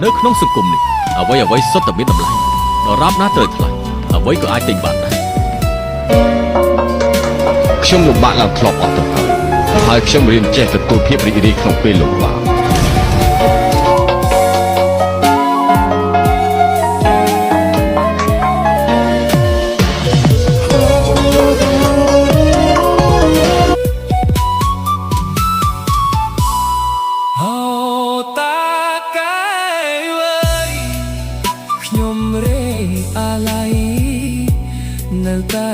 នៅក្នុងសង្គមនេះអ្វីសុទ្ធតែមានតម្លៃដរាបណាត្រូវថ្លៃអ្វីក៏អាចទិញបានដែរខ្ញុំលំបាកឡើងធ្លាប់អត់ទៅហើយខ្ញុំរៀនចេះទទួលភាពរីករាយក្នុងពេលលំបាកខ្ញុំរេអាឡ័យនៅតែ